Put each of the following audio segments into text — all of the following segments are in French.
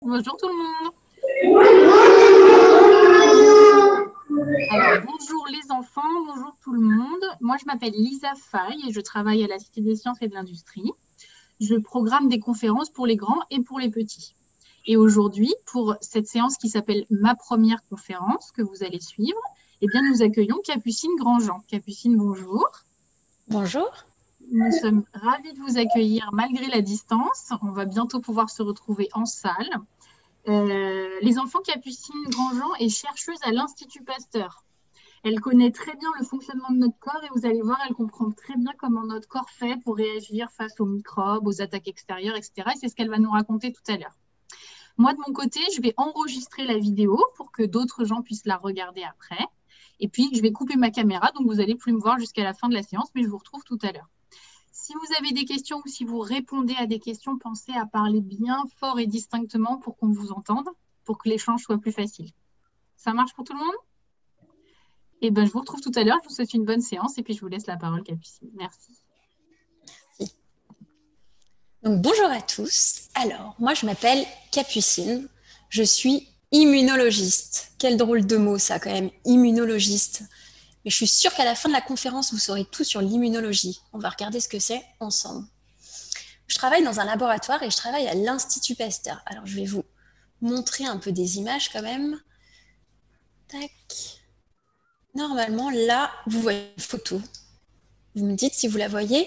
Bonjour tout le monde. Alors, bonjour les enfants, bonjour tout le monde. Moi, je m'appelle Lisa Faye et je travaille à la Cité des sciences et de l'industrie. Je programme des conférences pour les grands et pour les petits. Et aujourd'hui, pour cette séance qui s'appelle Ma première conférence que vous allez suivre, eh bien, nous accueillons Capucine Grandjean. Capucine, bonjour. Bonjour. Nous sommes ravis de vous accueillir malgré la distance. On va bientôt pouvoir se retrouver en salle. Les enfants, Capucine Grandjean est chercheuse à l'Institut Pasteur. Elle connaît très bien le fonctionnement de notre corps et vous allez voir, elle comprend très bien comment notre corps fait pour réagir face aux microbes, aux attaques extérieures, etc. Et c'est ce qu'elle va nous raconter tout à l'heure. Moi, de mon côté, je vais enregistrer la vidéo pour que d'autres gens puissent la regarder après. Et puis, je vais couper ma caméra, donc vous n'allez plus me voir jusqu'à la fin de la séance, mais je vous retrouve tout à l'heure. Si vous avez des questions ou si vous répondez à des questions, pensez à parler bien fort et distinctement pour qu'on vous entende, pour que l'échange soit plus facile. Ça marche pour tout le monde ? Eh bien, je vous retrouve tout à l'heure. Je vous souhaite une bonne séance et puis je vous laisse la parole, Capucine. Merci. Merci. Donc, bonjour à tous. Alors, moi, je m'appelle Capucine. Je suis immunologiste. Quel drôle de mot, ça, quand même, immunologiste. Mais je suis sûre qu'à la fin de la conférence, vous saurez tout sur l'immunologie. On va regarder ce que c'est ensemble. Je travaille dans un laboratoire et je travaille à l'Institut Pasteur. Alors, je vais vous montrer un peu des images quand même. Tac. Normalement, là, vous voyez une photo. Vous me dites si vous la voyez.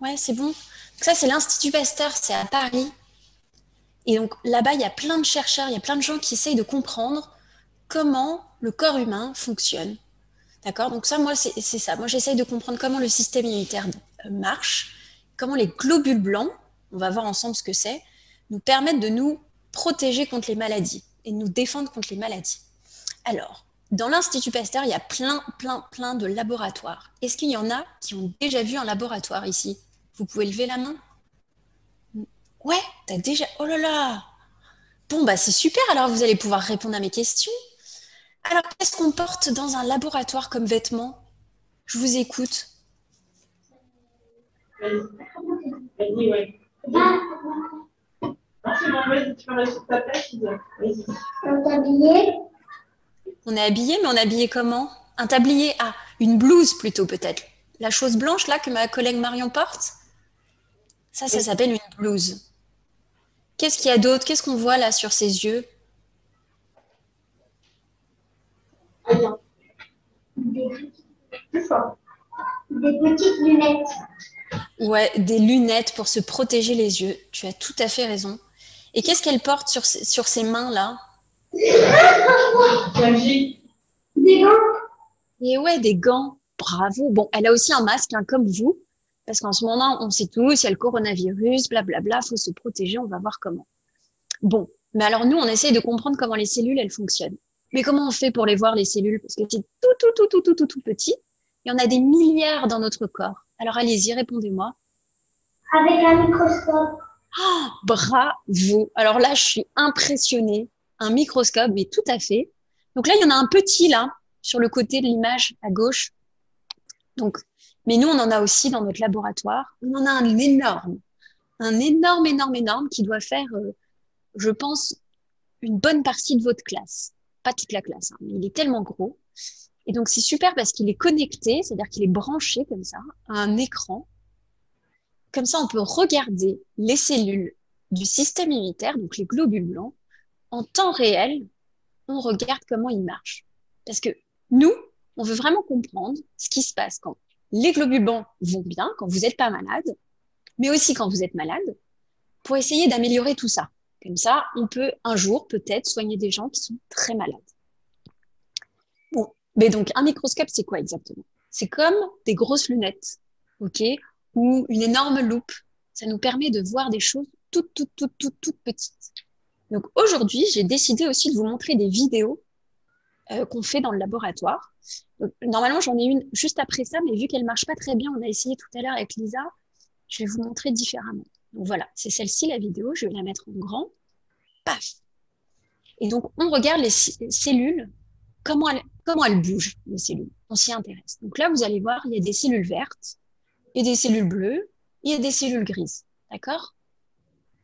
Ouais, c'est bon. Donc ça, c'est l'Institut Pasteur, c'est à Paris. Et donc là-bas, il y a plein de chercheurs, il y a plein de gens qui essayent de comprendre comment le corps humain fonctionne. D'accord ? Donc ça, moi, c'est ça. Moi, j'essaye de comprendre comment le système immunitaire marche, comment les globules blancs, on va voir ensemble ce que c'est, nous permettent de nous protéger contre les maladies et de nous défendre contre les maladies. Alors, dans l'Institut Pasteur, il y a plein de laboratoires. Est-ce qu'il y en a qui ont déjà vu un laboratoire ici ? Vous pouvez lever la main ? Ouais, t'as déjà... Oh là là! Bon, bah c'est super, alors vous allez pouvoir répondre à mes questions. Alors, qu'est-ce qu'on porte dans un laboratoire comme vêtements ? Je vous écoute. Vas-y, ouais. C'est bon, vas-y, tu peux rester sur ta place. Vas-y. On est habillé ? On est habillé, mais on est habillé comment ? Un tablier, ah, une blouse plutôt peut-être. La chose blanche là que ma collègue Marion porte ? Ça s'appelle une blouse. Qu'est-ce qu'il y a d'autre ? Qu'est-ce qu'on voit là sur ses yeux ? Attends. Plus fort. Des petites lunettes. Ouais, des lunettes pour se protéger les yeux. Tu as tout à fait raison. Et qu'est-ce qu'elle porte sur ses mains là ? Des gants. Et ouais, des gants. Bravo. Bon, elle a aussi un masque, hein, comme vous. Parce qu'en ce moment, on sait tous, il y a le coronavirus, blablabla, faut se protéger, on va voir comment. Bon, mais alors nous, on essaye de comprendre comment les cellules, elles fonctionnent. Mais comment on fait pour les voir, les cellules ? Parce que c'est tout petit. Il y en a des milliards dans notre corps. Alors allez-y, répondez-moi. Avec un microscope. Ah, bravo. Alors là, je suis impressionnée. Un microscope, mais tout à fait. Donc là, il y en a un petit, là, sur le côté de l'image à gauche. Donc, mais nous, on en a aussi dans notre laboratoire. On en a un énorme qui doit faire, je pense, une bonne partie de votre classe. Pas toute la classe, hein, mais il est tellement gros. Et donc, c'est super parce qu'il est connecté, c'est-à-dire qu'il est branché comme ça à un écran. Comme ça, on peut regarder les cellules du système immunitaire, donc les globules blancs, en temps réel. On regarde comment ils marchent. Parce que nous, on veut vraiment comprendre ce qui se passe quand les globules blancs vont bien, quand vous n'êtes pas malade, mais aussi quand vous êtes malade, pour essayer d'améliorer tout ça. Comme ça, on peut un jour peut-être soigner des gens qui sont très malades. Bon, mais donc un microscope, c'est quoi exactement ? C'est comme des grosses lunettes, ok, ou une énorme loupe. Ça nous permet de voir des choses toutes petites. Donc aujourd'hui, j'ai décidé aussi de vous montrer des vidéos qu'on fait dans le laboratoire. Donc, normalement, j'en ai une juste après ça, mais vu qu'elle marche pas très bien, on a essayé tout à l'heure avec Lisa, je vais vous montrer différemment. Donc voilà, c'est celle-ci la vidéo, je vais la mettre en grand. Paf. Et donc, on regarde les cellules, comment elles bougent, les cellules. On s'y intéresse. Donc là, vous allez voir, il y a des cellules vertes, il y a des cellules bleues, il y a des cellules grises. D'accord ?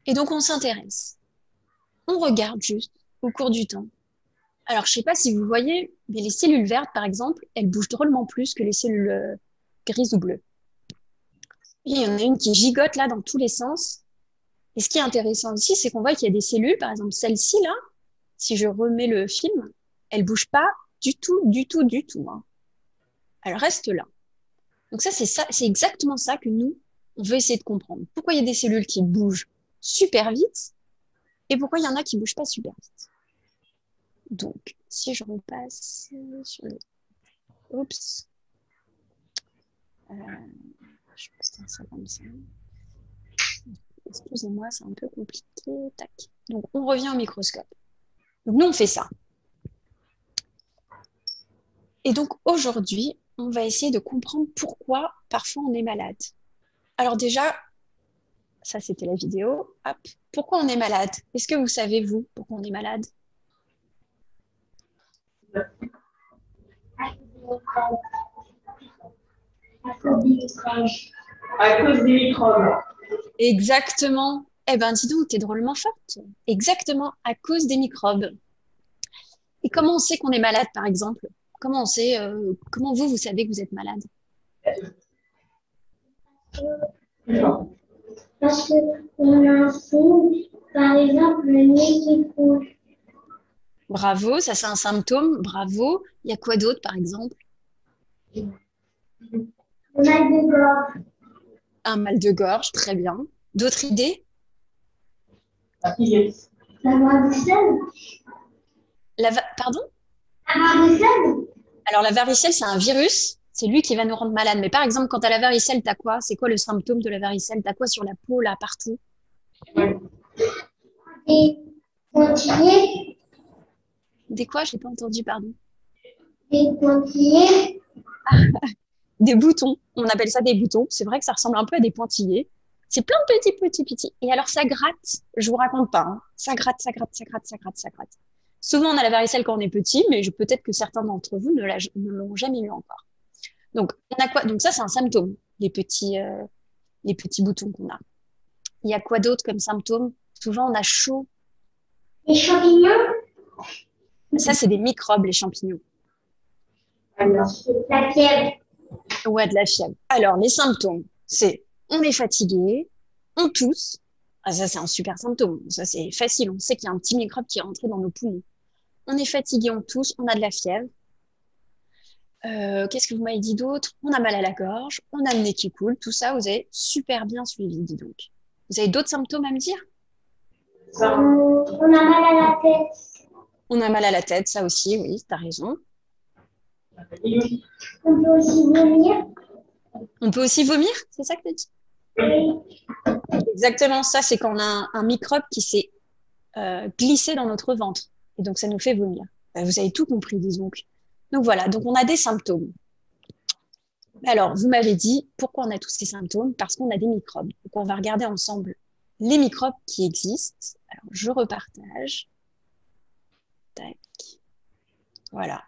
Et donc, on s'intéresse. on regarde juste au cours du temps. Alors, je sais pas si vous voyez, mais les cellules vertes, par exemple, elles bougent drôlement plus que les cellules grises ou bleues. Et il y en a une qui gigote là dans tous les sens. Et ce qui est intéressant aussi, c'est qu'on voit qu'il y a des cellules, par exemple celle-ci là, si je remets le film, elle bouge pas du tout, du tout, du tout, hein. Elle reste là. Donc ça, c'est exactement ça que nous, on veut essayer de comprendre. Pourquoi il y a des cellules qui bougent super vite et pourquoi il y en a qui bougent pas super vite. Donc, si je repasse sur le... Oups. Je vais faire ça comme ça. Excusez-moi, c'est un peu compliqué. Tac. Donc, on revient au microscope. Donc, nous, on fait ça. Et donc, aujourd'hui, on va essayer de comprendre pourquoi parfois on est malade. Alors déjà, ça c'était la vidéo. Hop. Pourquoi on est malade? Est-ce que vous savez, vous, pourquoi on est malade? À cause des microbes. Exactement. Eh ben, dis donc, t'es drôlement forte. Exactement, à cause des microbes. Et comment on sait qu'on est malade, par exemple? Comment on sait, comment vous savez que vous êtes malade? Parce qu'on a un signe, par exemple, le nez qui coule. Bravo, ça c'est un symptôme. Bravo. Il y a quoi d'autre, par exemple? Le mal de gorge. Un mal de gorge, très bien. D'autres idées? La varicelle. Pardon? La varicelle. Alors, la varicelle, c'est un virus. C'est lui qui va nous rendre malade. Mais par exemple, quand tu as la varicelle, tu as quoi? C'est quoi le symptôme de la varicelle? Tu as quoi sur la peau, là, partout? Des pointillés. Des quoi? Je n'ai pas entendu, pardon. Des pointillés. Des boutons. On appelle ça des boutons. C'est vrai que ça ressemble un peu à des pointillés. C'est plein de petits. Et alors, ça gratte. Je vous raconte pas, hein. Ça gratte. Souvent, on a la varicelle quand on est petit, mais peut-être que certains d'entre vous ne l'ont jamais eu encore. Donc, on a quoi? Donc ça, c'est un symptôme, les petits boutons qu'on a. Il y a quoi d'autre comme symptôme? Souvent, on a chaud. Les champignons. Ça, c'est des microbes, les champignons. La fièvre. Ouais, de la fièvre. Alors, les symptômes, c'est on est fatigué, on tousse. Ah, ça, c'est un super symptôme. Ça, c'est facile. On sait qu'il y a un petit microbe qui est rentré dans nos poumons. On est fatigué, on tousse, on a de la fièvre. Qu'est-ce que vous m'avez dit d'autre? On a mal à la gorge, on a le nez qui coule. Tout ça, vous avez super bien suivi, dis donc. Vous avez d'autres symptômes à me dire? On a mal à la tête. On a mal à la tête, ça aussi, oui, tu as raison. On peut aussi vomir. On peut aussi vomir, c'est ça que tu as dit? Oui. Exactement, ça, c'est quand on a un microbe qui s'est glissé dans notre ventre. Et donc, ça nous fait vomir. Vous avez tout compris, dis donc. Donc voilà, donc on a des symptômes. Alors, vous m'avez dit, pourquoi on a tous ces symptômes? Parce qu'on a des microbes. Donc, on va regarder ensemble les microbes qui existent. Alors, je repartage. Tac. Voilà.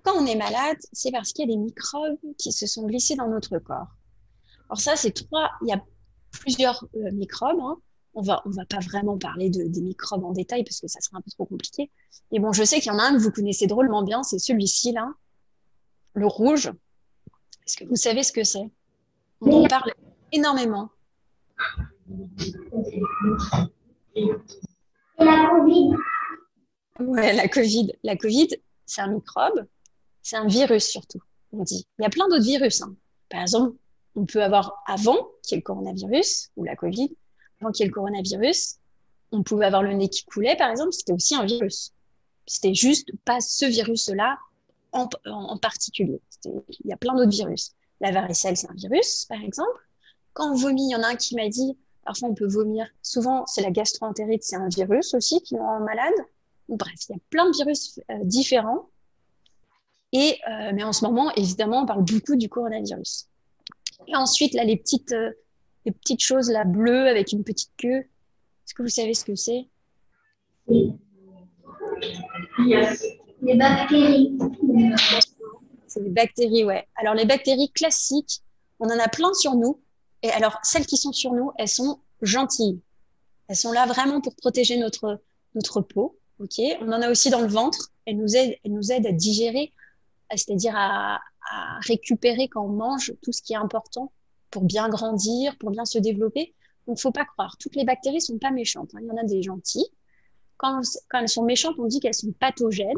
Quand on est malade, c'est parce qu'il y a des microbes qui se sont glissés dans notre corps. Alors ça, il y a plusieurs microbes, hein. On va pas vraiment parler des microbes en détail parce que ça serait un peu trop compliqué. Et bon, je sais qu'il y en a un que vous connaissez drôlement bien, c'est celui-ci là, le rouge. Est-ce que vous savez ce que c'est? On en parle énormément. La Covid. Ouais, la Covid. La Covid, c'est un microbe, c'est un virus surtout, on dit. Il y a plein d'autres virus, hein. Par exemple, on peut avoir avant qu'il y ait le coronavirus ou la Covid, avant qu'il y ait le coronavirus, on pouvait avoir le nez qui coulait, par exemple, c'était aussi un virus. C'était juste pas ce virus-là en particulier. Il y a plein d'autres virus. La varicelle, c'est un virus, par exemple. Quand on vomit, il y en a un qui m'a dit, parfois on peut vomir. Souvent, c'est la gastro-entérite, c'est un virus aussi qui nous rend malade. Bref, il y a plein de virus différents. Mais en ce moment, évidemment, on parle beaucoup du coronavirus. Et ensuite, là, les petites choses là, bleues avec une petite queue. Est-ce que vous savez ce que c'est? Yes. Les bactéries. C'est des bactéries, ouais. Alors, les bactéries classiques, on en a plein sur nous. Et alors, celles qui sont sur nous, elles sont gentilles. Elles sont là vraiment pour protéger notre peau. Ok, on en a aussi dans le ventre. Elle nous aide à digérer, c'est-à-dire à récupérer quand on mange tout ce qui est important pour bien grandir, pour bien se développer. Donc, faut pas croire. Toutes les bactéries sont pas méchantes, hein. Il y en a des gentilles. Quand elles sont méchantes, on dit qu'elles sont pathogènes.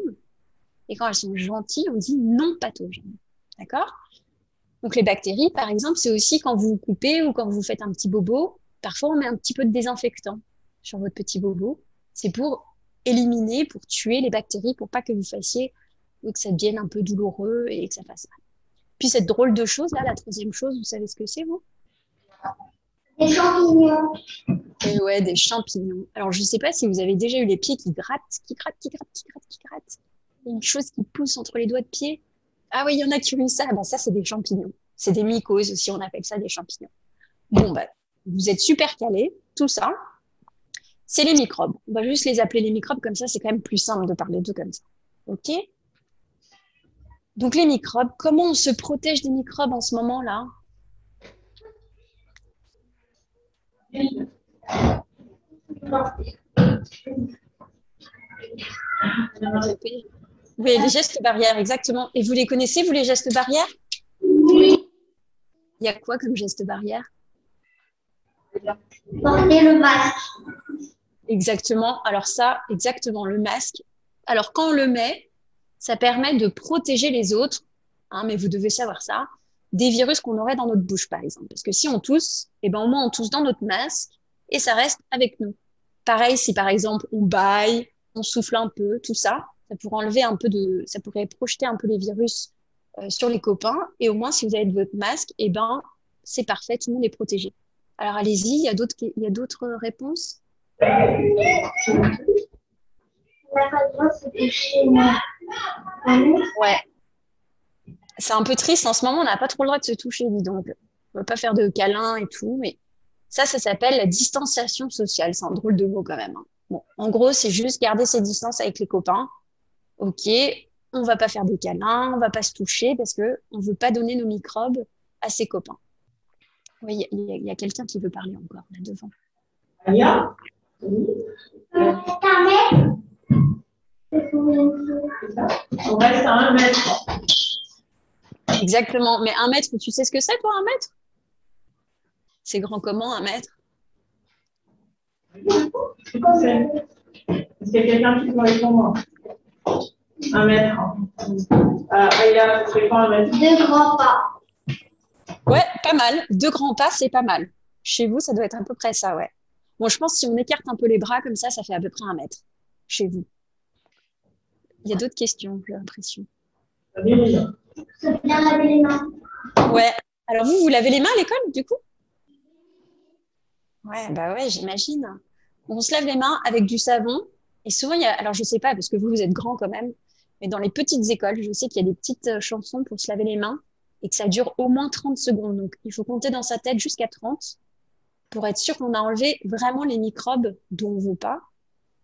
Et quand elles sont gentilles, on dit non pathogènes. D'accord? Donc, les bactéries, par exemple, c'est aussi quand vous vous coupez ou quand vous faites un petit bobo, parfois on met un petit peu de désinfectant sur votre petit bobo. C'est pour éliminer, pour tuer les bactéries, pour pas que vous fassiez ou que ça devienne un peu douloureux et que ça fasse mal. Puis cette drôle de chose, là, la troisième chose, vous savez ce que c'est, vous? Des champignons. Et ouais, des champignons. Alors, je sais pas si vous avez déjà eu les pieds qui grattent, qui grattent, qui grattent, qui grattent, qui grattent. Il y a une chose qui pousse entre les doigts de pied. Ah oui, il y en a qui ont eu ça. Ben, ça, c'est des champignons. C'est des mycoses aussi, on appelle ça des champignons. Bon, ben, vous êtes super calés, tout ça. C'est les microbes. On va juste les appeler les microbes, comme ça, c'est quand même plus simple de parler d'eux comme ça. OK? Donc, les microbes, comment on se protège des microbes en ce moment-là? Oui, les gestes barrières, exactement. Et vous les connaissez, vous, les gestes barrières? Oui. Il y a quoi comme geste barrière? Porter le masque. Exactement. Alors ça, exactement, le masque. Alors quand on le met, ça permet de protéger les autres, hein, mais vous devez savoir ça, des virus qu'on aurait dans notre bouche, par exemple. Parce que si on tousse, eh ben, au moins on tousse dans notre masque et ça reste avec nous. Pareil, si par exemple on bâille, on souffle un peu, tout ça, ça pourrait enlever un peu ça pourrait projeter un peu les virus sur les copains. Et au moins, si vous avez votre masque, eh ben, c'est parfait, tout le monde est protégé. Alors allez-y, il y a d'autres réponses? La radio, c'est touché. Ouais. C'est un peu triste. En ce moment, on n'a pas trop le droit de se toucher, dis donc. On ne va pas faire de câlins et tout, mais ça s'appelle la distanciation sociale. C'est un drôle de mot quand même, hein. Bon, en gros, c'est juste garder ses distances avec les copains. Ok, on va pas faire des câlins, on va pas se toucher parce que on veut pas donner nos microbes à ses copains. Oui, il y a quelqu'un qui veut parler encore là devant. Alia? On reste à 1 mètre. Exactement. Mais 1 mètre, tu sais ce que c'est, toi, 1 mètre? C'est grand comment, 1 mètre? Est-ce qu'il y a quelqu'un qui peut répondre? 1 mètre. Alia, ce serait quoi 1 mètre? 2 grands pas. Ouais, pas mal. 2 grands pas, c'est pas mal. Chez vous, ça doit être à peu près ça, ouais. Bon, je pense que si on écarte un peu les bras comme ça fait à peu près 1 mètre. Chez vous. Il y a d'autres questions, j'ai l'impression. C'est bien laver les mains. Ouais. Alors vous lavez les mains à l'école, du coup? Ouais, bah ouais, j'imagine. On se lave les mains avec du savon. Et souvent, alors je sais pas, parce que vous êtes grands quand même, mais dans les petites écoles, je sais qu'il y a des petites chansons pour se laver les mains et que ça dure au moins 30 secondes. Donc, il faut compter dans sa tête jusqu'à 30 pour être sûr qu'on a enlevé vraiment les microbes dont on veut pas,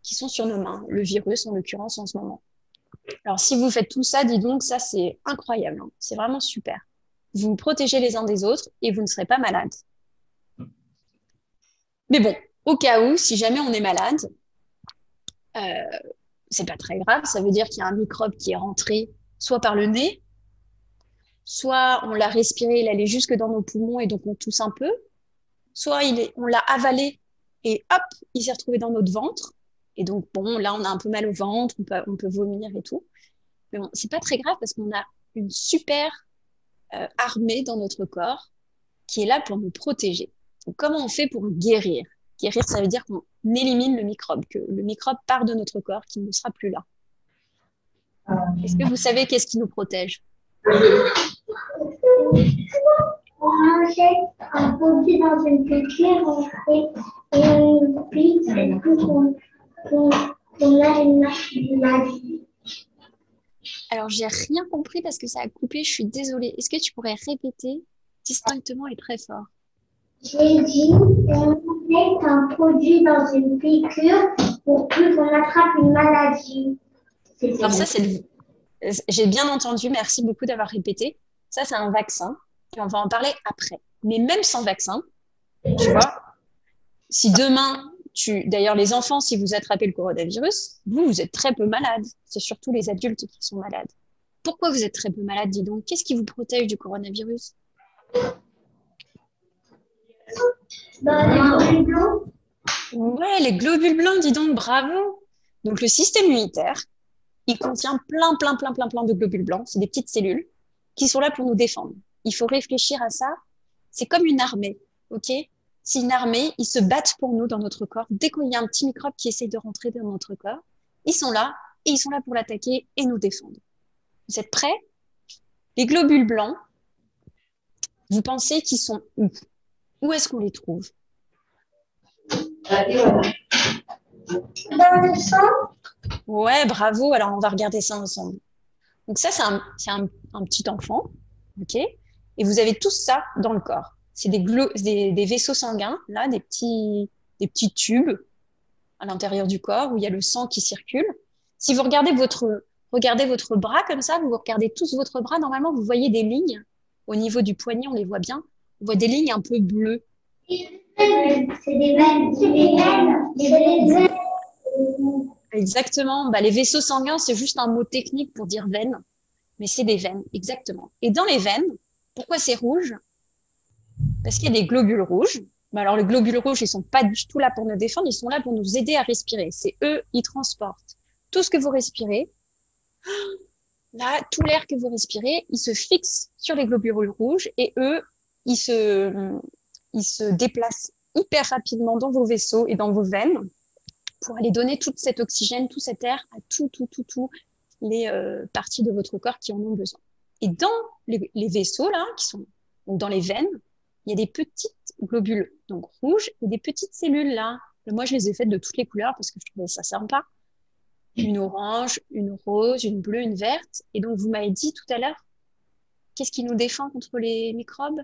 qui sont sur nos mains. Le virus, en l'occurrence, en ce moment. Alors, si vous faites tout ça, dis donc, ça, c'est incroyable, hein. C'est vraiment super. Vous vous protégez les uns des autres et vous ne serez pas malade. Mais bon, au cas où, si jamais on est malade, c'est pas très grave. Ça veut dire qu'il y a un microbe qui est rentré soit par le nez, soit on l'a respiré, il allait jusque dans nos poumons et donc on tousse un peu, soit on l'a avalé et hop, il s'est retrouvé dans notre ventre. Et donc, bon, là, on a un peu mal au ventre, on peut vomir et tout. Mais bon, c'est pas très grave parce qu'on a une super armée dans notre corps qui est là pour nous protéger. Donc, comment on fait pour guérir? Guérir, ça veut dire qu'on élimine le microbe, que le microbe part de notre corps, qu'il ne sera plus là. Est-ce que vous savez qu'est-ce qui nous protège? On achète un produit dans une piqûre et puis on a une maladie. Alors, j'ai rien compris parce que ça a coupé, je suis désolée. Est-ce que tu pourrais répéter distinctement et très fort? J'ai dit, on met un produit dans une piqûre pour qu'on attrape une maladie. Alors ça, j'ai bien entendu, merci beaucoup d'avoir répété. Ça, c'est un vaccin et on va en parler après. Mais même sans vaccin, tu vois, si demain, D'ailleurs, les enfants, si vous attrapez le coronavirus, vous êtes très peu malades. C'est surtout les adultes qui sont malades. Pourquoi vous êtes très peu malade, dis donc? Qu'est-ce qui vous protège du coronavirus? Les globules blancs. Ouais, les globules blancs, dis donc, bravo. Donc, le système immunitaire, il contient plein de globules blancs. C'est des petites cellules qui sont là pour nous défendre. Il faut réfléchir à ça. C'est comme une armée, ok? C'est une armée, ils se battent pour nous dans notre corps. Dès qu'il y a un petit microbe qui essaye de rentrer dans notre corps, ils sont là et ils sont là pour l'attaquer et nous défendre. Vous êtes prêts? Les globules blancs, vous pensez qu'ils sont où? Où est-ce qu'on les trouve? Dans le sang. Ouais, bravo. Alors, on va regarder ça ensemble. Donc ça, c'est un petit enfant, ok? Et vous avez tout ça dans le corps. C'est des vaisseaux sanguins, là, des petits tubes à l'intérieur du corps où il y a le sang qui circule. Si vous regardez votre bras comme ça, vous regardez tous votre bras, normalement, vous voyez des lignes. Au niveau du poignet, on les voit bien. On voit des lignes un peu bleues. C'est des veines. C'est des veines. C'est des veines. Exactement. Bah, les vaisseaux sanguins, c'est juste un mot technique pour dire veine. Mais c'est des veines, exactement. Et dans les veines, pourquoi c'est rouge? Parce qu'il y a des globules rouges. Bah, alors, les globules rouges, ils sont pas du tout là pour nous défendre, ils sont là pour nous aider à respirer. C'est eux, ils transportent tout ce que vous respirez. Là, tout l'air que vous respirez, il se fixe sur les globules rouges et eux, ils se déplacent hyper rapidement dans vos vaisseaux et dans vos veines pour aller donner tout cet oxygène, tout cet air à tout les parties de votre corps qui en ont besoin. Et dans les vaisseaux, là, qui sont donc dans les veines, il y a des petites globules, donc rouges, et des petites cellules, là. Moi, je les ai faites de toutes les couleurs parce que je trouvais ça sympa. Une orange, une rose, une bleue, une verte. Et donc, vous m'avez dit tout à l'heure, qu'est-ce qui nous défend contre les microbes?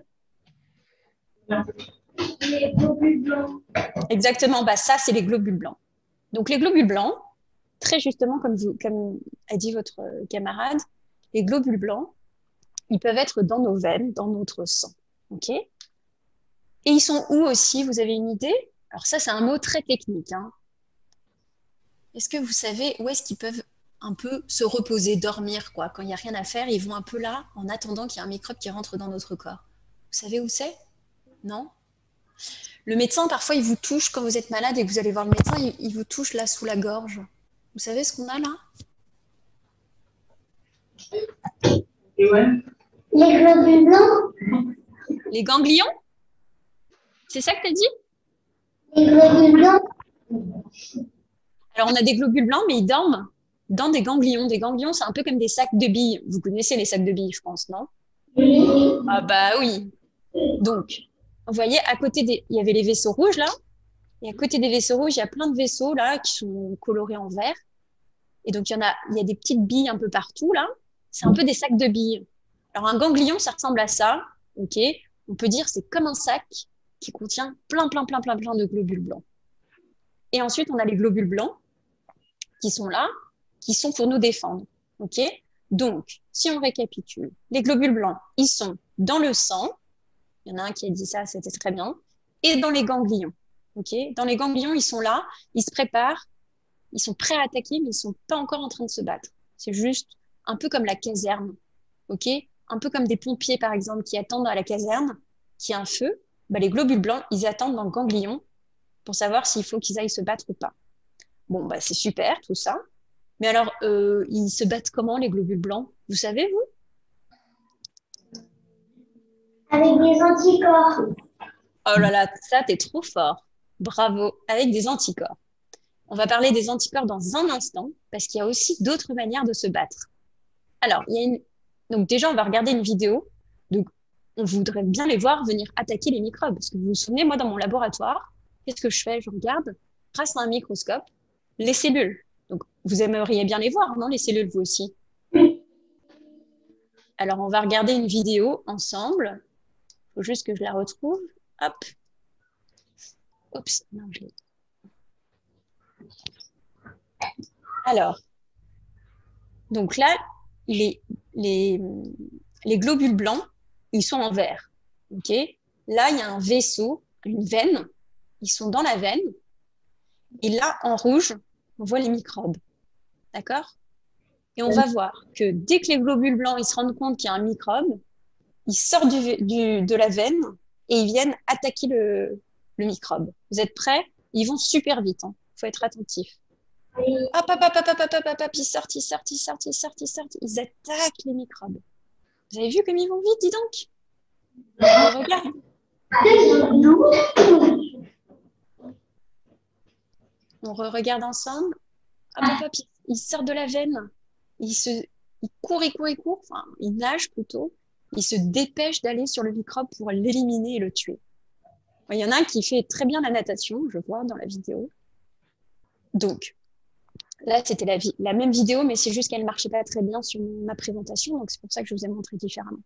Les globules blancs. Exactement, bah ça, c'est les globules blancs. Donc, les globules blancs, très justement, comme a dit votre camarade, les globules blancs, ils peuvent être dans nos veines, dans notre sang. OK? Et ils sont où aussi? Vous avez une idée? Alors ça, c'est un mot très technique, hein. Est-ce que vous savez où est-ce qu'ils peuvent un peu se reposer, dormir, quoi? Quand il n'y a rien à faire, ils vont un peu là en attendant qu'il y ait un microbe qui rentre dans notre corps. Vous savez où c'est? Non? Le médecin, parfois, il vous touche quand vous êtes malade et que vous allez voir le médecin, il vous touche là sous la gorge. Vous savez ce qu'on a là? Et ouais. Les globules blancs. Les ganglions? C'est ça que tu as dit? Les globules blancs. Alors, on a des globules blancs, mais ils dorment dans des ganglions. Des ganglions, c'est un peu comme des sacs de billes. Vous connaissez les sacs de billes, je pense, non? Oui. Ah bah oui. Donc, vous voyez, il y avait les vaisseaux rouges, là. Et à côté des vaisseaux rouges, il y a plein de vaisseaux, là, qui sont colorés en vert. Et donc, il y a des petites billes un peu partout, là. C'est un peu des sacs de billes. Alors, un ganglion, ça ressemble à ça. OK? On peut dire c'est comme un sac qui contient plein de globules blancs. Et ensuite, on a les globules blancs qui sont là, qui sont pour nous défendre. OK? Donc, si on récapitule, les globules blancs, ils sont dans le sang. Il y en a un qui a dit ça, c'était très bien. Et dans les ganglions. OK? Dans les ganglions, ils sont là, ils se préparent, ils sont prêts à attaquer, mais ils sont pas encore en train de se battre. C'est juste un peu comme la caserne. OK? Un peu comme des pompiers, par exemple, qui attendent à la caserne, qu'il y a un feu. Bah, les globules blancs, ils attendent dans le ganglion pour savoir s'il faut qu'ils aillent se battre ou pas. Bon, bah, c'est super, tout ça. Mais alors, ils se battent comment, les globules blancs? Vous savez, vous? Avec des anticorps. Oh là là, ça, t'es trop fort. Bravo, avec des anticorps. On va parler des anticorps dans un instant, parce qu'il y a aussi d'autres manières de se battre. Alors, donc déjà, on va regarder une vidéo. Donc, on voudrait bien les voir venir attaquer les microbes. Parce que vous vous souvenez, moi, dans mon laboratoire, qu'est-ce que je fais? Je regarde, grâce à un microscope, les cellules. Donc, vous aimeriez bien les voir, non, les cellules, vous aussi? Alors, on va regarder une vidéo ensemble. Il faut juste que je la retrouve. Hop. Oups, non, je l'ai. Alors, donc là, les globules blancs, ils sont en vert. OK? Là, il y a un vaisseau, une veine. Ils sont dans la veine. Et là, en rouge, on voit les microbes. D'accord? Et on va voir que dès que les globules blancs ils se rendent compte qu'il y a un microbe, ils sortent de la veine et ils viennent attaquer le microbe. Vous êtes prêts? Ils vont super vite. Il faut être attentif. Hop, hop, hop, hop, hop, hop, hop, hop, ils sortent, ils sortent, ils sortent, ils sortent, ils sortent. Ils attaquent les microbes. Vous avez vu comme ils vont vite, dis donc? Regarde. On regarde ensemble. Hop, hop, hop, ils sortent de la veine. Ils courent, ils courent, ils courent. Enfin, ils nagent plutôt. Ils se dépêchent d'aller sur le microbe pour l'éliminer et le tuer. Il y en a un qui fait très bien la natation, je vois dans la vidéo. Donc, là, c'était la même vidéo, mais c'est juste qu'elle ne marchait pas très bien sur ma présentation. Donc, c'est pour ça que je vous ai montré différemment.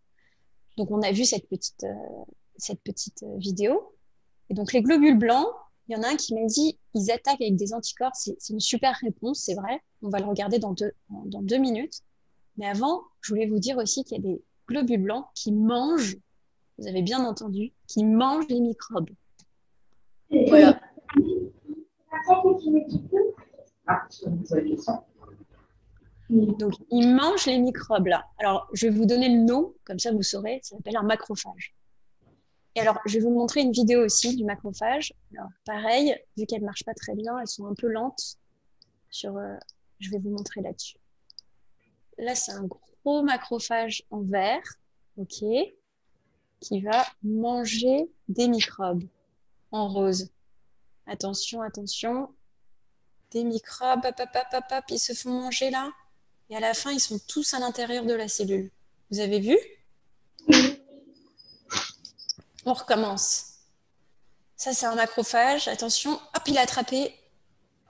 Donc, on a vu cette petite vidéo. Et donc, les globules blancs, il y en a un qui m'a dit, ils attaquent avec des anticorps. C'est une super réponse, c'est vrai. On va le regarder dans 2 minutes. Mais avant, je voulais vous dire aussi qu'il y a des globules blancs qui mangent, vous avez bien entendu, qui mangent les microbes. Voilà. Donc, ils mangent les microbes là. Alors, je vais vous donner le nom, comme ça vous saurez, ça s'appelle un macrophage. Et alors, je vais vous montrer une vidéo aussi du macrophage. Alors, pareil, vu qu'elles ne marchent pas très bien, elles sont un peu lentes. Je vais vous montrer là-dessus. Là, c'est un gros macrophage en vert, ok, qui va manger des microbes en rose. Attention, attention. Des microbes, hop, hop, hop, hop, hop, ils se font manger là. Et à la fin, ils sont tous à l'intérieur de la cellule. Vous avez vu? On recommence. Ça, c'est un macrophage. Attention, hop, il a attrapé.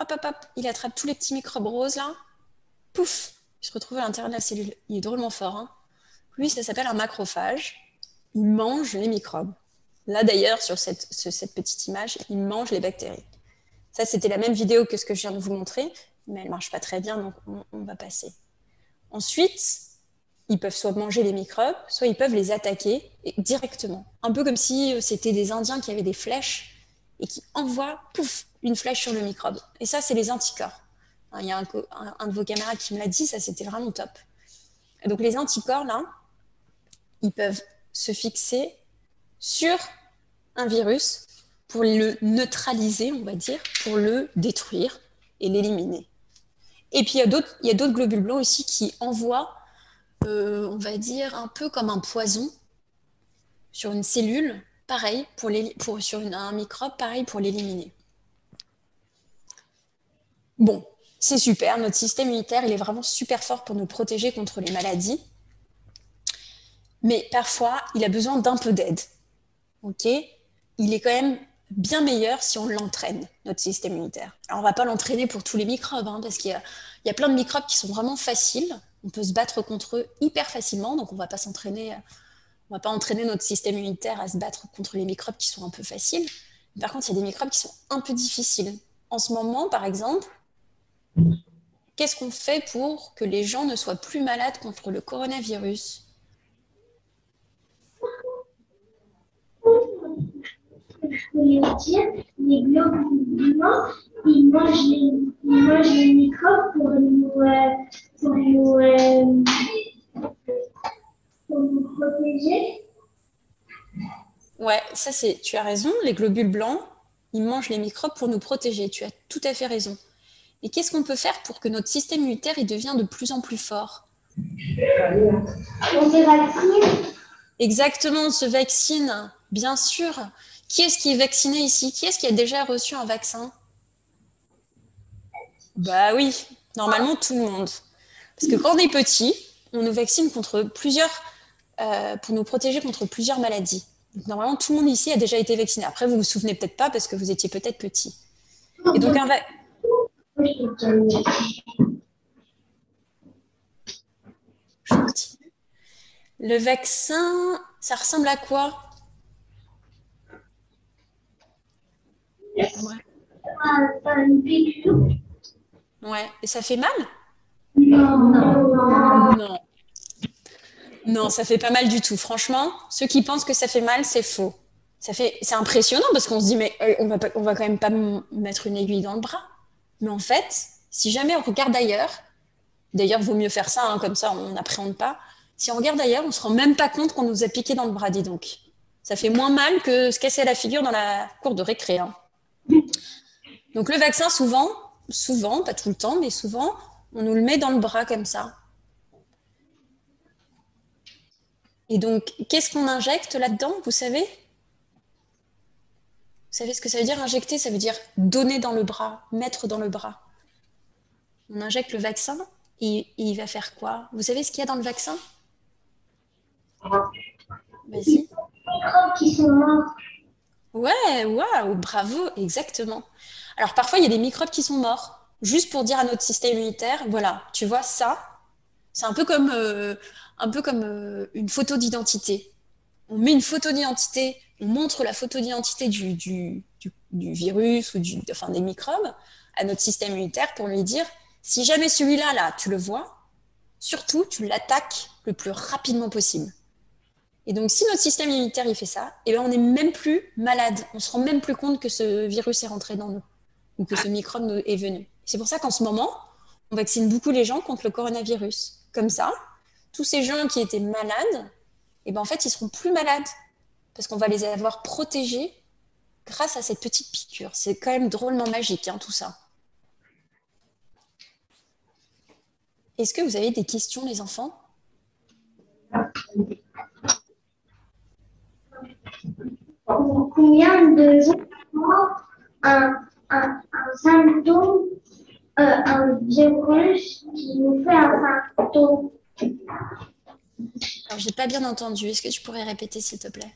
Hop, hop, hop, il attrape tous les petits microbes roses là. Pouf, il se retrouve à l'intérieur de la cellule. Il est drôlement fort. Hein. Lui, ça s'appelle un macrophage. Il mange les microbes. Là, d'ailleurs, sur cette petite image, il mange les bactéries. Ça, c'était la même vidéo que ce que je viens de vous montrer, mais elle ne marche pas très bien, donc on va passer. Ensuite, ils peuvent soit manger les microbes, soit ils peuvent les attaquer directement. Un peu comme si c'était des Indiens qui avaient des flèches et qui envoient, pouf, une flèche sur le microbe. Et ça, c'est les anticorps. Il y a un de vos camarades qui me l'a dit, ça, c'était vraiment top. Et donc, les anticorps, là, ils peuvent se fixer sur un virus pour le neutraliser, on va dire, pour le détruire et l'éliminer. Et puis, il y a d'autres globules blancs aussi qui envoient, on va dire, un peu comme un poison sur une cellule, pareil, sur un microbe, pareil, pour l'éliminer. Bon, c'est super, notre système immunitaire, il est vraiment super fort pour nous protéger contre les maladies. Mais parfois, il a besoin d'un peu d'aide. Ok ? Il est quand même bien meilleur si on l'entraîne, notre système immunitaire. Alors, on ne va pas l'entraîner pour tous les microbes, hein, parce qu'il y a plein de microbes qui sont vraiment faciles. On peut se battre contre eux hyper facilement, donc on ne va pas entraîner notre système immunitaire à se battre contre les microbes qui sont un peu faciles. Par contre, il y a des microbes qui sont un peu difficiles. En ce moment, par exemple, qu'est-ce qu'on fait pour que les gens ne soient plus malades contre le coronavirus ? Je voulais dire, les globules blancs, ils mangent les microbes pour nous protéger. Ouais, tu as raison, les globules blancs, ils mangent les microbes pour nous protéger, tu as tout à fait raison. Et qu'est-ce qu'on peut faire pour que notre système immunitaire il devienne de plus en plus fort ? On se vaccine. Exactement, on se vaccine, bien sûr. Qui est-ce qui est vacciné ici ? Qui est-ce qui a déjà reçu un vaccin ? Bah oui, normalement tout le monde. Parce que quand on est petit, on nous vaccine contre pour nous protéger contre plusieurs maladies. Donc normalement tout le monde ici a déjà été vacciné. Après, vous vous souvenez peut-être pas parce que vous étiez peut-être petit. Et donc le vaccin, ça ressemble à quoi ? Une piqûre. Ouais, et ça fait mal ? Non. Non, ça fait pas mal du tout. Franchement, ceux qui pensent que ça fait mal, c'est faux. C'est impressionnant parce qu'on se dit, mais on va quand même pas mettre une aiguille dans le bras. Mais en fait, si jamais on regarde ailleurs, d'ailleurs, vaut mieux faire ça, hein, comme ça on n'appréhende pas. Si on regarde ailleurs, on se rend même pas compte qu'on nous a piqué dans le bras, dis donc. Ça fait moins mal que se casser la figure dans la cour de récré. Hein. Donc le vaccin, souvent, pas tout le temps, mais souvent, on nous le met dans le bras comme ça. Et donc, qu'est-ce qu'on injecte là-dedans, vous savez? Vous savez ce que ça veut dire injecter? Ça veut dire donner dans le bras, mettre dans le bras. On injecte le vaccin et il va faire quoi? Vous savez ce qu'il y a dans le vaccin? Vas-y. Les microbes qui sont morts. Ouais, waouh, bravo, exactement. Alors parfois, il y a des microbes qui sont morts, juste pour dire à notre système immunitaire, voilà, tu vois, ça, c'est un peu comme une photo d'identité. On met une photo d'identité, on montre la photo d'identité du virus ou enfin, des microbes à notre système immunitaire pour lui dire, si jamais celui-là, là, tu le vois, surtout, tu l'attaques le plus rapidement possible. Et donc, si notre système immunitaire il fait ça, eh ben, on n'est même plus malade. On se rend même plus compte que ce virus est rentré dans nous ou que ce microbe est venu. C'est pour ça qu'en ce moment, on vaccine beaucoup les gens contre le coronavirus. Comme ça, tous ces gens qui étaient malades, eh ben, en fait, ils seront plus malades parce qu'on va les avoir protégés grâce à cette petite piqûre. C'est quand même drôlement magique, hein, tout ça. Est-ce que vous avez des questions, les enfants? Combien de jours un symptôme, un virus qui nous fait un symptôme? Alors, j'ai pas bien entendu. Est-ce que tu pourrais répéter, s'il te plaît?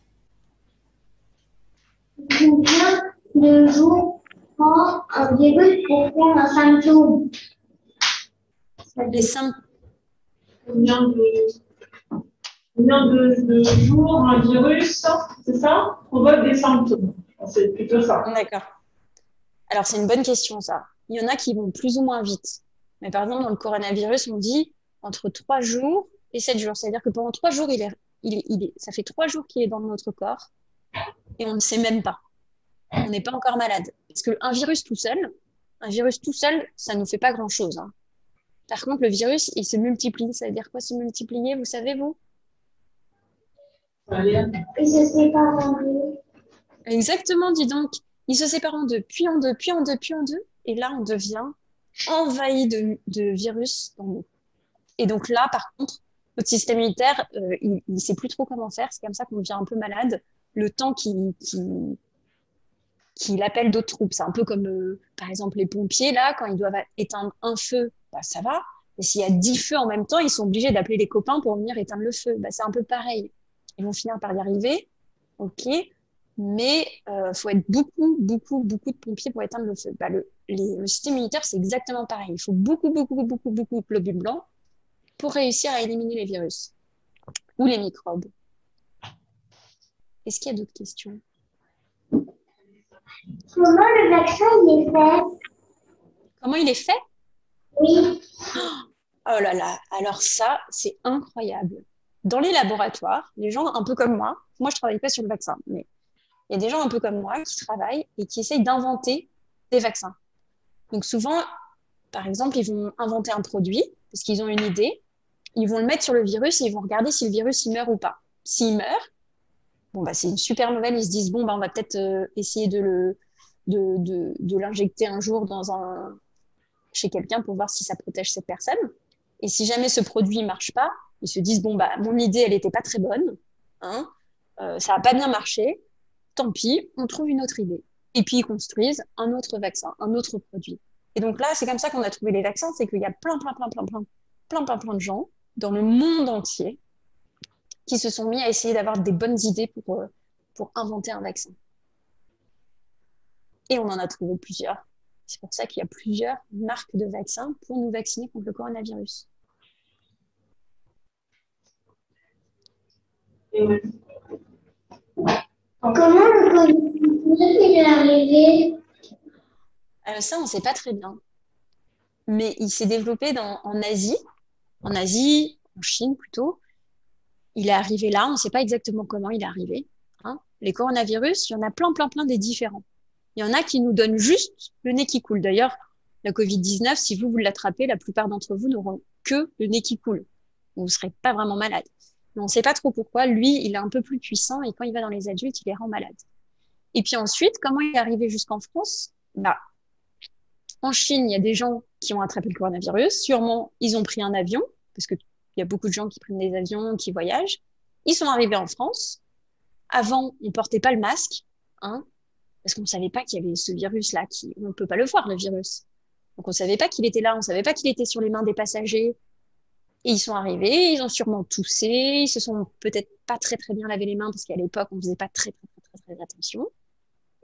Combien de jours prend un virus pour faire un symptôme? Les symptômes. Combien de jours un virus, c'est ça, provoque des symptômes? C'est plutôt ça. D'accord. Alors, c'est une bonne question, ça. Il y en a qui vont plus ou moins vite. Mais par exemple, dans le coronavirus, on dit entre 3 jours et 7 jours. C'est-à-dire que pendant 3 jours, ça fait 3 jours qu'il est dans notre corps et on ne sait même pas. On n'est pas encore malade. Parce qu'un virus tout seul, ça ne nous fait pas grand-chose. Hein. Par contre, le virus, il se multiplie. Ça veut dire quoi, se multiplier? Vous savez, vous? Et se sépare en deux. Exactement, dis donc. Il se sépare en deux, puis en deux, puis en deux, puis en deux. Et là, on devient envahi de virus dans nous. Et donc là, par contre, notre système immunitaire, il ne sait plus trop comment faire. C'est comme ça qu'on devient un peu malade. Le temps qu'il appelle d'autres troupes. C'est un peu comme, par exemple, les pompiers, là, quand ils doivent éteindre un feu, bah, ça va. Mais s'il y a 10 feux en même temps, ils sont obligés d'appeler les copains pour venir éteindre le feu. Bah, c'est un peu pareil. Ils vont finir par y arriver, ok, mais faut être beaucoup de pompiers pour éteindre le feu. Bah, le système immunitaire, c'est exactement pareil. Il faut beaucoup de globules blancs pour réussir à éliminer les virus ou les microbes. Est-ce qu'il y a d'autres questions? Comment le vaccin il est fait? Comment il est fait? Oui. Oh là là, alors ça, c'est incroyable. Dans les laboratoires, les gens un peu comme moi je travaille pas sur le vaccin, mais il y a des gens un peu comme moi qui travaillent et qui essayent d'inventer des vaccins. Donc souvent, par exemple, ils vont inventer un produit parce qu'ils ont une idée, ils vont le mettre sur le virus et ils vont regarder si le virus il meurt ou pas. S'il meurt, bon bah c'est une super nouvelle, ils se disent bon bah on va peut-être essayer de l'injecter un jour chez quelqu'un pour voir si ça protège cette personne. Et si jamais ce produit ne marche pas, ils se disent bon bah mon idée elle n'était pas très bonne, hein, ça n'a pas bien marché, tant pis, on trouve une autre idée. Et puis ils construisent un autre vaccin, un autre produit. Et donc là, c'est comme ça qu'on a trouvé les vaccins, c'est qu'il y a plein de gens dans le monde entier qui se sont mis à essayer d'avoir des bonnes idées pour inventer un vaccin. Et on en a trouvé plusieurs. C'est pour ça qu'il y a plusieurs marques de vaccins pour nous vacciner contre le coronavirus. Comment le coronavirus est arrivé? Ça, on ne sait pas très bien. Mais il s'est développé en Asie, en Chine plutôt. Il est arrivé là, on ne sait pas exactement comment il est arrivé. Hein. les coronavirus, il y en a plein des différents. Il y en a qui nous donnent juste le nez qui coule. D'ailleurs, la Covid-19, si vous l'attrapez, la plupart d'entre vous n'auront que le nez qui coule. Vous ne serez pas vraiment malade. Mais on ne sait pas trop pourquoi. Lui, il est un peu plus puissant et quand il va dans les adultes, il les rend malades. Et puis ensuite, comment il est arrivé jusqu'en France? En Chine, il y a des gens qui ont attrapé le coronavirus. Sûrement, ils ont pris un avion, parce qu'il y a beaucoup de gens qui prennent des avions, qui voyagent. Ils sont arrivés en France. Avant, on ne portait pas le masque, hein, parce qu'on ne savait pas qu'il y avait ce virus-là. On ne peut pas le voir, le virus. Donc, on ne savait pas qu'il était là, on ne savait pas qu'il était sur les mains des passagers. Et ils sont arrivés, ils ont sûrement toussé, ils se sont peut-être pas très bien lavé les mains, parce qu'à l'époque, on ne faisait pas très attention.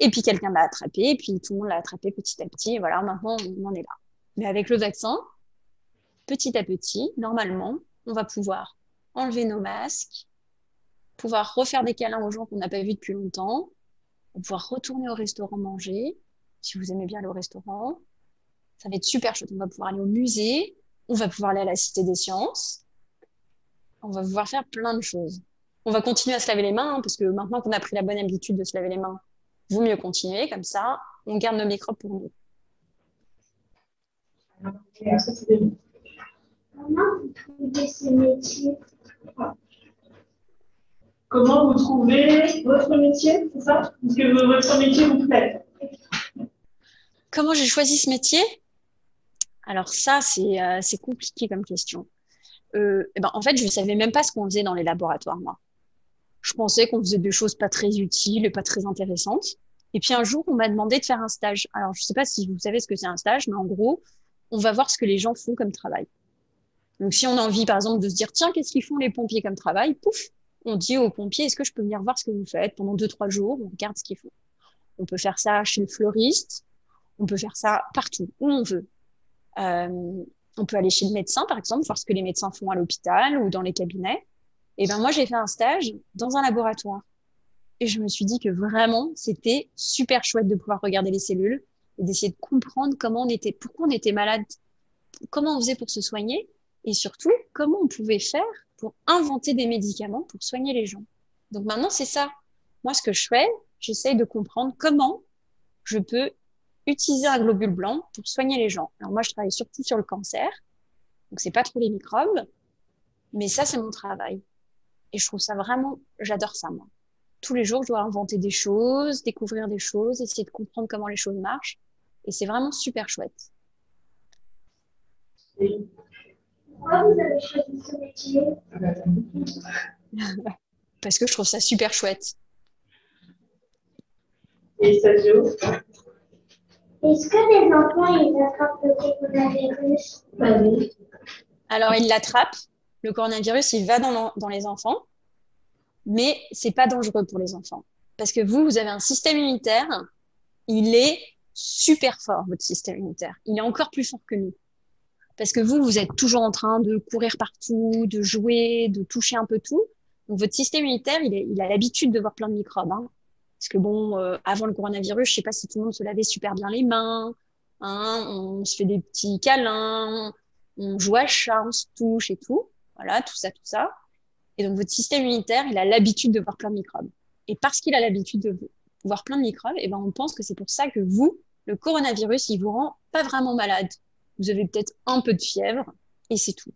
Et puis, quelqu'un l'a attrapé, et puis tout le monde l'a attrapé petit à petit. Et voilà, maintenant, on en est là. Mais avec le vaccin, petit à petit, normalement, on va pouvoir enlever nos masques, pouvoir refaire des câlins aux gens qu'on n'a pas vus depuis longtemps, on va pouvoir retourner au restaurant manger, si vous aimez bien aller au restaurant. Ça va être super chouette. On va pouvoir aller au musée, on va pouvoir aller à la Cité des Sciences, on va pouvoir faire plein de choses. On va continuer à se laver les mains, hein, parce que maintenant qu'on a pris la bonne habitude de se laver les mains, vaut mieux continuer, comme ça, on garde nos microbes pour nous. Comment vous trouvez ce métier? Comment vous trouvez votre métier, c'est ça? Est-ce que votre métier vous plaît? Comment j'ai choisi ce métier? Alors ça, c'est compliqué comme question. En fait, je ne savais même pas ce qu'on faisait dans les laboratoires, moi. Je pensais qu'on faisait des choses pas très utiles et pas très intéressantes. Et puis un jour, on m'a demandé de faire un stage. Alors, je ne sais pas si vous savez ce que c'est un stage, mais en gros, on va voir ce que les gens font comme travail. Donc, si on a envie, par exemple, de se dire, tiens, qu'est-ce qu'ils font les pompiers comme travail? Pouf, on dit aux pompiers, est-ce que je peux venir voir ce que vous faites pendant 2-3 jours? On regarde ce qu'ils font. On peut faire ça chez le fleuriste. On peut faire ça partout, où on veut. On peut aller chez le médecin, par exemple, voir ce que les médecins font à l'hôpital ou dans les cabinets. Et moi, j'ai fait un stage dans un laboratoire. Et je me suis dit que vraiment, c'était super chouette de pouvoir regarder les cellules et d'essayer de comprendre pourquoi on était malade, comment on faisait pour se soigner et surtout, comment on pouvait faire pour inventer des médicaments pour soigner les gens. Donc maintenant, c'est ça. Moi, ce que je fais, j'essaye de comprendre comment je peux utiliser un globule blanc pour soigner les gens. Alors moi, je travaille surtout sur le cancer, donc c'est pas trop les microbes, mais ça, c'est mon travail. Et je trouve ça vraiment, j'adore ça, moi. Tous les jours, je dois inventer des choses, découvrir des choses, essayer de comprendre comment les choses marchent. Et c'est vraiment super chouette. Pourquoi vous avez choisi ce métier? Parce que je trouve ça super chouette. Et Sergio? Est-ce que les enfants, ils attrapent le coronavirus? Vas-y. Alors, ils l'attrapent. Le coronavirus, il va dans les enfants. Mais c'est pas dangereux pour les enfants. Parce que vous avez un système immunitaire, il est super fort, votre système immunitaire. Il est encore plus fort que nous. Parce que vous êtes toujours en train de courir partout, de jouer, de toucher un peu tout. Donc, votre système immunitaire, il a l'habitude de voir plein de microbes. Hein. Parce que avant le coronavirus, je sais pas si tout le monde se lavait super bien les mains. Hein, on se fait des petits câlins, on joue à chat, on se touche et tout. Voilà, tout ça. Et donc, votre système immunitaire, il a l'habitude de voir plein de microbes. Et parce qu'il a l'habitude de voir plein de microbes, on pense que c'est pour ça que le coronavirus, il vous rend pas vraiment malade. Vous avez peut-être un peu de fièvre et c'est tout.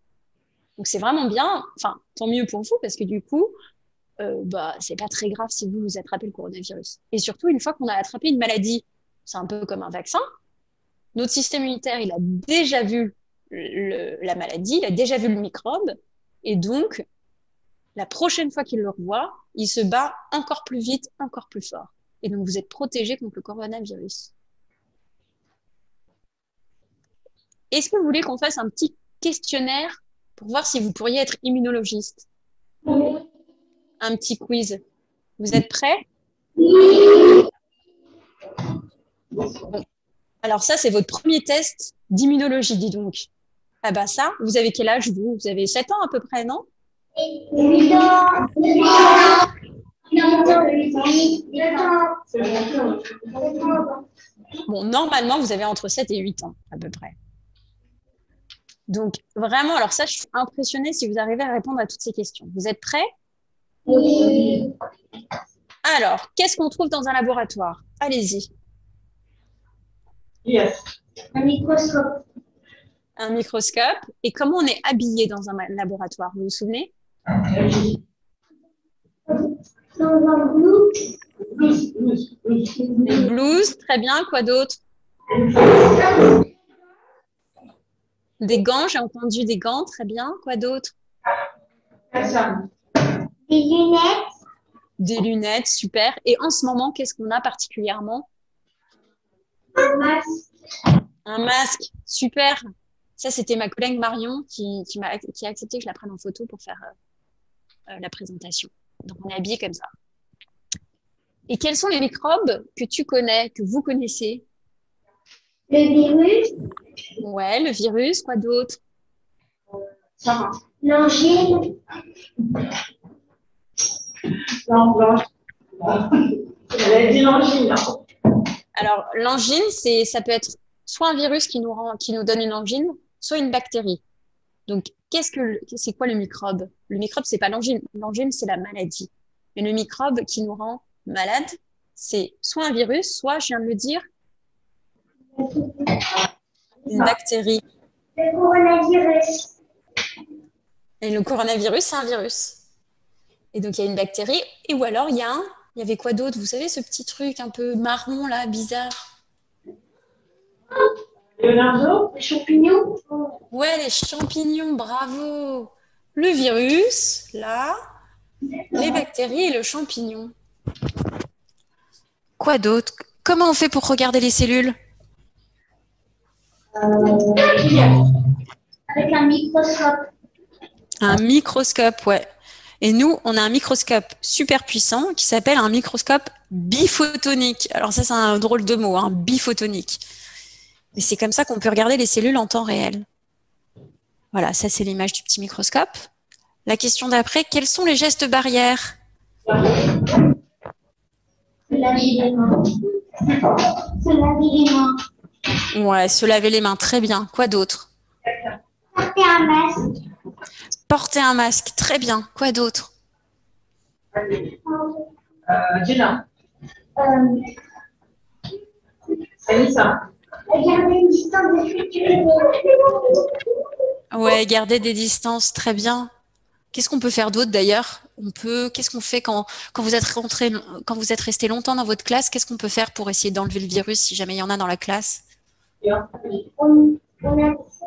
Donc, c'est vraiment bien. Enfin, tant mieux pour vous parce que du coup, c'est pas très grave si vous attrapez le coronavirus. Et surtout, une fois qu'on a attrapé une maladie, c'est un peu comme un vaccin. Notre système immunitaire, il a déjà vu la maladie, il a déjà vu le microbe. Et donc, la prochaine fois qu'il le revoit, il se bat encore plus vite, encore plus fort. Et donc, vous êtes protégé contre le coronavirus. Est-ce que vous voulez qu'on fasse un petit questionnaire pour voir si vous pourriez être immunologiste? Oui. Un petit quiz. Vous êtes prêts? Oui. Bon. Alors ça, c'est votre premier test d'immunologie, dis donc. Ah bah ça, vous avez quel âge, vous? Vous avez 7 ans à peu près, non? 8 ans. 8 ans. Bon, normalement, vous avez entre 7 et 8 ans, à peu près. Donc, vraiment, alors ça, je suis impressionnée si vous arrivez à répondre à toutes ces questions. Vous êtes prêts? Oui. Alors, qu'est-ce qu'on trouve dans un laboratoire? Allez-y. Yes. Un microscope. Un microscope. Et comment on est habillé dans un laboratoire? Vous vous souvenez? Dans un blouse. Une blouse, très bien. Quoi d'autre? Des gants, j'ai entendu des gants, très bien. Quoi d'autre? Des lunettes. Des lunettes, super. Et en ce moment, qu'est-ce qu'on a particulièrement? Un masque. Un masque, super. Ça, c'était ma collègue Marion qui a accepté que je la prenne en photo pour faire la présentation. Donc, on est habillé comme ça. Et quels sont les microbes que tu connais, que vous connaissez? Le virus. Ouais, le virus, quoi d'autre? L'angine. Non, blanche. Elle a dit l'angine. Alors, l'angine, ça peut être soit un virus qui nous donne une angine, soit une bactérie. Donc, c'est quoi le microbe? Le microbe, c'est pas l'angine. L'angine, c'est la maladie. Mais le microbe qui nous rend malade, c'est soit un virus, soit, je viens de le dire, une bactérie. Le coronavirus. Et le coronavirus, c'est un virus. Et donc, il y a une bactérie. Et ou alors, il y avait quoi d'autre? Vous savez, ce petit truc un peu marron, là, bizarre. Leonardo? Les champignons. Ouais, les champignons, bravo. Le virus, là, les bactéries et le champignon. Quoi d'autre? Comment on fait pour regarder les cellules? Avec un microscope. Un microscope, ouais. Et nous, on a un microscope super puissant qui s'appelle un microscope biphotonique. Alors ça, c'est un drôle de mot, hein, biphotonique. Mais c'est comme ça qu'on peut regarder les cellules en temps réel. Voilà, ça c'est l'image du petit microscope. La question d'après, quels sont les gestes barrières? Se laver les mains. Se laver les mains. Ouais, se laver les mains, très bien. Quoi d'autre? Porter un masque. Porter un masque, très bien. Quoi d'autre? Gina. Euh, Anissa. Garder une distance de sécurité. Ouais, garder des distances, très bien. Qu'est-ce qu'on peut faire d'autre d'ailleurs? Qu'est-ce qu'on fait quand vous êtes resté longtemps dans votre classe? Qu'est-ce qu'on peut faire pour essayer d'enlever le virus si jamais il y en a dans la classe? On a des choses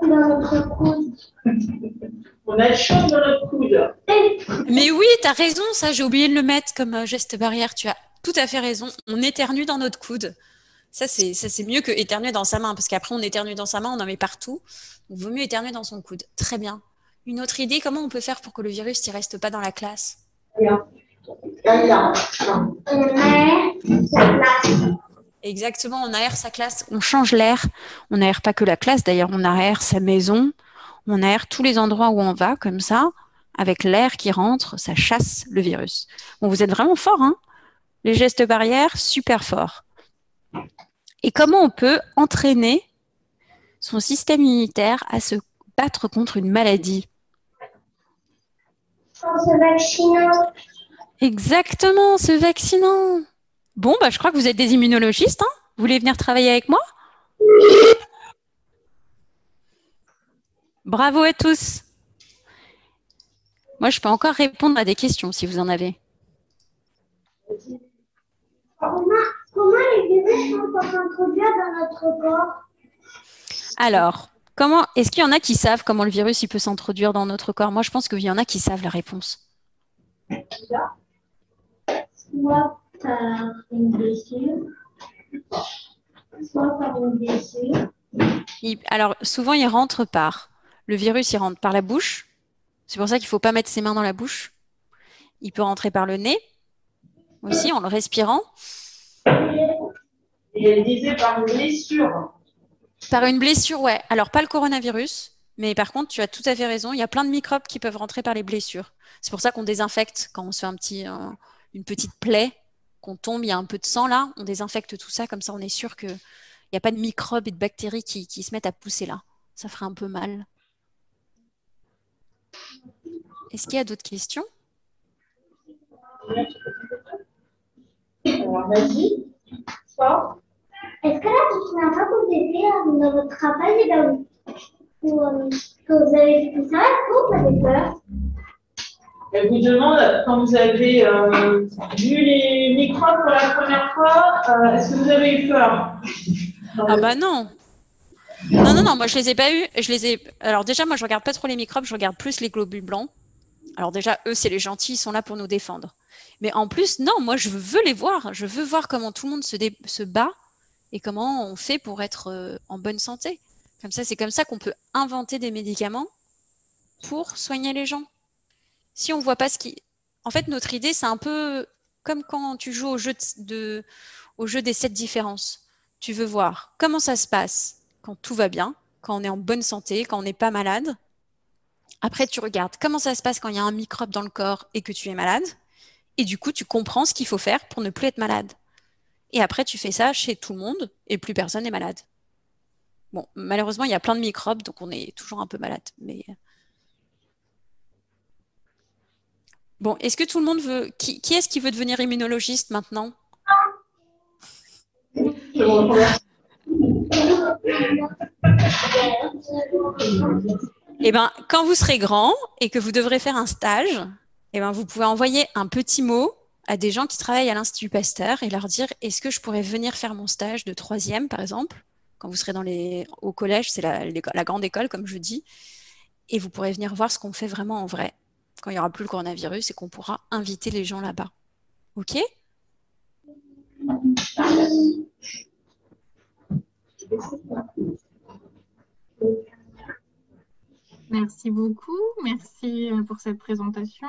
dans notre coude. On a le chaud dans notre coude. Mais oui, tu as raison, ça, j'ai oublié de le mettre comme geste barrière. Tu as tout à fait raison. On éternue dans notre coude. Ça, c'est mieux que éternuer dans sa main, parce qu'après, on éternue dans sa main, on en met partout. Donc, il vaut mieux éternuer dans son coude. Très bien. Une autre idée, comment on peut faire pour que le virus ne reste pas dans la classe? Exactement, on aère sa classe, on change l'air. On n'aère pas que la classe, d'ailleurs, on aère sa maison, on aère tous les endroits où on va, comme ça, avec l'air qui rentre, ça chasse le virus. Bon, vous êtes vraiment fort, hein? Les gestes barrières, super forts. Et comment on peut entraîner son système immunitaire à se battre contre une maladie? En se vaccinant. Exactement, se vaccinant. Bon, je crois que vous êtes des immunologistes, hein? Vous voulez venir travailler avec moi? Bravo à tous. Moi, je peux encore répondre à des questions si vous en avez. Comment les virus sont s'introduire dans notre corps? Alors, est-ce qu'il y en a qui savent comment le virus il peut s'introduire dans notre corps? Moi, je pense qu'il y en a qui savent la réponse. Soit par une blessure, soit par une blessure. Alors, souvent, il rentre le virus, il rentre par la bouche. C'est pour ça qu'il ne faut pas mettre ses mains dans la bouche. Il peut rentrer par le nez aussi, en le respirant. Et elle disait par une blessure. Par une blessure, ouais. Alors, pas le coronavirus, mais par contre, tu as tout à fait raison. Il y a plein de microbes qui peuvent rentrer par les blessures. C'est pour ça qu'on désinfecte quand on se fait une petite plaie, qu'on tombe, il y a un peu de sang là, on désinfecte tout ça, comme ça on est sûr qu'il n'y a pas de microbes et de bactéries qui se mettent à pousser là. Ça ferait un peu mal. Est-ce qu'il y a d'autres questions? Alors, vas-y. Sport. Est-ce que la prochaine fois que vous étiez dans votre travail et que vous avez fait tout ça, est-ce que vous avez peur? Elle vous demande, quand vous avez vu les microbes pour la première fois, est-ce que vous avez eu peur? Ah bah non. Non, moi je les ai pas eus. Alors déjà, moi je regarde pas trop les microbes, je regarde plus les globules blancs. Alors déjà, eux, c'est les gentils, ils sont là pour nous défendre. Mais en plus, non, moi je veux les voir. Je veux voir comment tout le monde se bat et comment on fait pour être en bonne santé. Comme ça, c'est comme ça qu'on peut inventer des médicaments pour soigner les gens. Si on voit pas ce qui... En fait, notre idée, c'est un peu comme quand tu joues au jeu des 7 différences. Tu veux voir comment ça se passe quand tout va bien, quand on est en bonne santé, quand on n'est pas malade. Après, tu regardes comment ça se passe quand il y a un microbe dans le corps et que tu es malade. Et du coup, tu comprends ce qu'il faut faire pour ne plus être malade. Et après, tu fais ça chez tout le monde et plus personne n'est malade. Bon, malheureusement, il y a plein de microbes, donc on est toujours un peu malade. Mais bon, est-ce que tout le monde veut... Qui est-ce qui veut devenir immunologiste maintenant? Eh bien, quand vous serez grand et que vous devrez faire un stage, eh ben, vous pouvez envoyer un petit mot à des gens qui travaillent à l'Institut Pasteur et leur dire, est-ce que je pourrais venir faire mon stage de 3e, par exemple, quand vous serez au collège, c'est la grande école, comme je dis, et vous pourrez venir voir ce qu'on fait vraiment en vrai, quand il n'y aura plus le coronavirus et qu'on pourra inviter les gens là-bas. OK? Merci beaucoup. Merci pour cette présentation.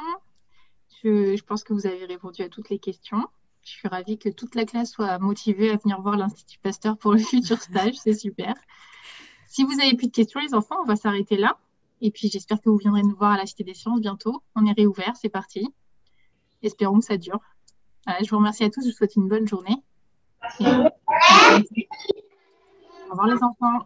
Je pense que vous avez répondu à toutes les questions. Je suis ravie que toute la classe soit motivée à venir voir l'Institut Pasteur pour le futur stage. C'est super. Si vous n'avez plus de questions, les enfants, on va s'arrêter là. Et puis, j'espère que vous viendrez nous voir à la Cité des Sciences bientôt. On est réouvert, c'est parti. Espérons que ça dure. Voilà, je vous remercie à tous. Je vous souhaite une bonne journée. Et... Au revoir les enfants.